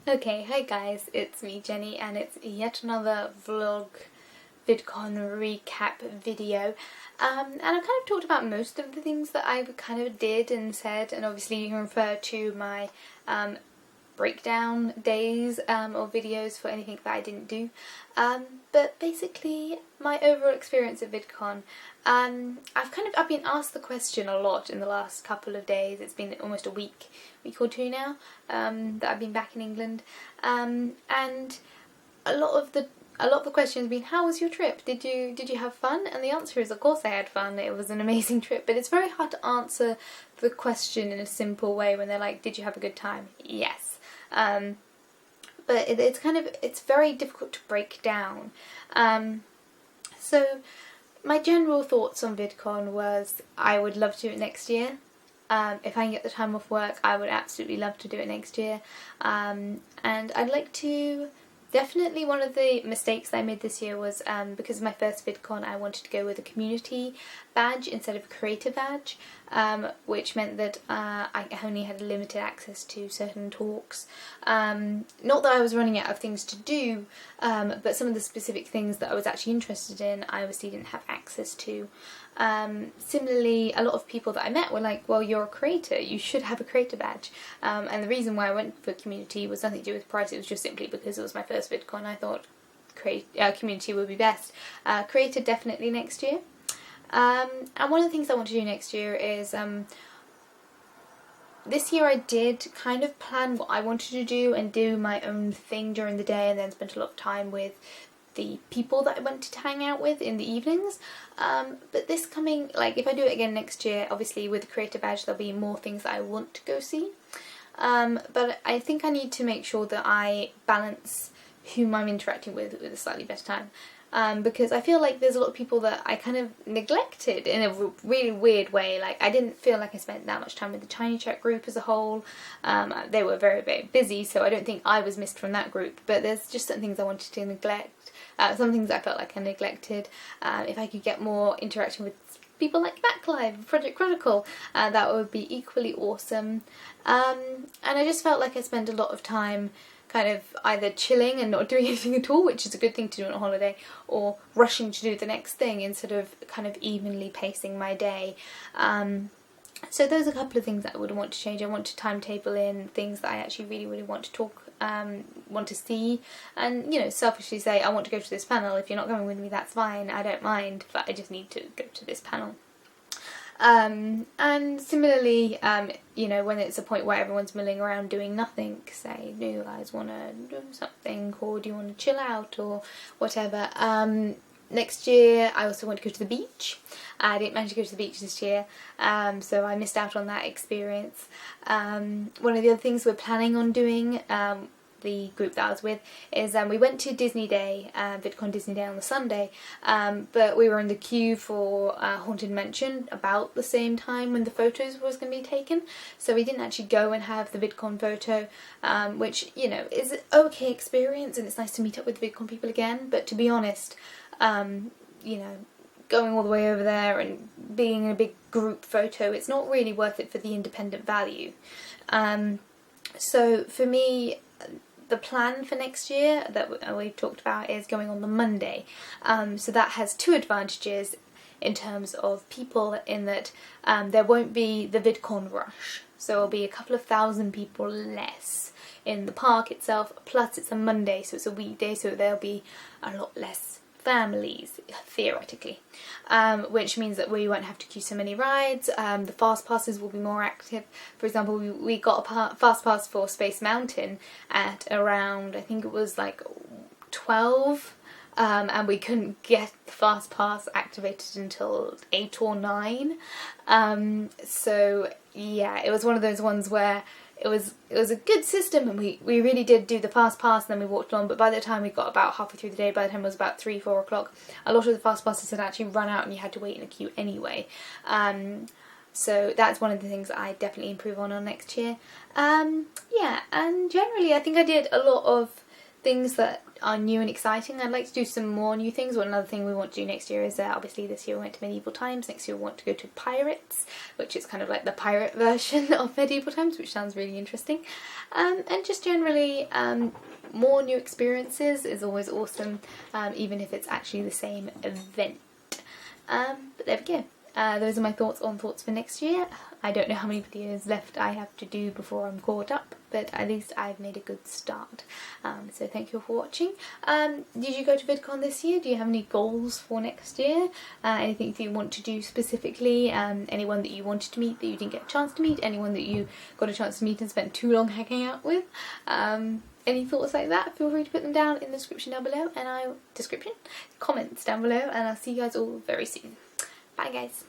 Okay, hi guys, it's me Jenny and it's yet another vlog Vidcon recap video. And I've kind of talked about most of the things that I kind of did and said, and obviously you can refer to my breakdown days or videos for anything that I didn't do. But basically my overall experience at Vidcon, I've been asked the question a lot in the last couple of days. It's been almost a week or two now that I've been back in England, and a lot of the questions have been, how was your trip? Did you have fun? And the answer is, of course I had fun. It was an amazing trip. But it's very hard to answer the question in a simple way when they're like, did you have a good time? Yes. But it's very difficult to break down. So my general thoughts on VidCon was I would love to do it next year. If I can get the time off work, I would absolutely love to do it next year. And I'd like to... Definitely one of the mistakes that I made this year was because of my first VidCon, I wanted to go with a community badge instead of a creator badge, which meant that I only had limited access to certain talks. Not that I was running out of things to do, but some of the specific things that I was actually interested in, I obviously didn't have access to. Similarly, a lot of people that I met were like, well, you're a creator, you should have a creator badge. And the reason why I went for community was nothing to do with price, it was just simply because it was my first VidCon. I thought community would be best. Creator definitely next year. And one of the things I want to do next year is, this year I did kind of plan what I wanted to do and do my own thing during the day, and then spent a lot of time with the people that I went to hang out with in the evenings. But this coming, like if I do it again next year, obviously with the creator badge there'll be more things that I want to go see. But I think I need to make sure that I balance whom I'm interacting with a slightly better time. Because I feel like there's a lot of people that I kind of neglected in a really weird way. Like, I didn't feel like I spent that much time with the Tiny Chat group as a whole. They were very, very busy, so I don't think I was missed from that group. But there's just certain things I wanted to neglect. Some things I felt like I neglected. If I could get more interaction with people like Backlive, Project Chronicle, that would be equally awesome. And I just felt like I spent a lot of time kind of either chilling and not doing anything at all, which is a good thing to do on a holiday, or rushing to do the next thing instead of kind of evenly pacing my day. So those are a couple of things that I would want to change. I want to timetable in things that I actually really, really want to talk, want to see, and, you know, selfishly say, I want to go to this panel. If you're not going with me, that's fine, I don't mind, but I just need to go to this panel. And similarly, you know, when it's a point where everyone's milling around doing nothing, say, do you guys want to do something, or do you want to chill out, or whatever. Next year I also want to go to the beach. I didn't manage to go to the beach this year, so I missed out on that experience. One of the other things we're planning on doing, the group that I was with, is we went to Disney Day, VidCon Disney Day on the Sunday, but we were in the queue for Haunted Mansion about the same time when the photos was going to be taken, so we didn't actually go and have the VidCon photo, which, you know, is an okay experience, and it's nice to meet up with VidCon people again, but to be honest, you know, going all the way over there and being in a big group photo, it's not really worth it for the independent value. So for me, the plan for next year that we've talked about is going on the Monday. So that has two advantages in terms of people, in that there won't be the VidCon rush. So there'll be a couple of thousand people less in the park itself, plus it's a Monday, so it's a weekday, so there'll be a lot less families, theoretically, which means that we won't have to queue so many rides. The fast passes will be more active. For example, we got a fast pass for Space Mountain at around, I think it was like 12, and we couldn't get the fast pass activated until 8 or 9. So yeah, it was one of those ones where it was a good system, and we really did do the fast pass, and then we walked on, but by the time we got about halfway through the day, by the time it was about 3-4 o'clock, a lot of the fast passes had actually run out and you had to wait in a queue anyway. So that's one of the things that I definitely improve on next year. Yeah, and generally I think I did a lot of things that are new and exciting. I'd like to do some more new things. Well, another thing we want to do next year is, obviously this year we went to medieval times, next year we want to go to pirates, which is kind of like the pirate version of medieval times, which sounds really interesting. And just generally, more new experiences is always awesome, even if it's actually the same event. But there we go. Those are my thoughts on thoughts for next year. I don't know how many videos left I have to do before I'm caught up, but at least I've made a good start. So thank you for watching. Did you go to Vidcon this year? Do you have any goals for next year? Anything that you want to do specifically? Anyone that you wanted to meet that you didn't get a chance to meet? Anyone that you got a chance to meet and spent too long hanging out with? Any thoughts like that? Feel free to put them down in the description down below, and comments down below, and I'll see you guys all very soon. Bye guys.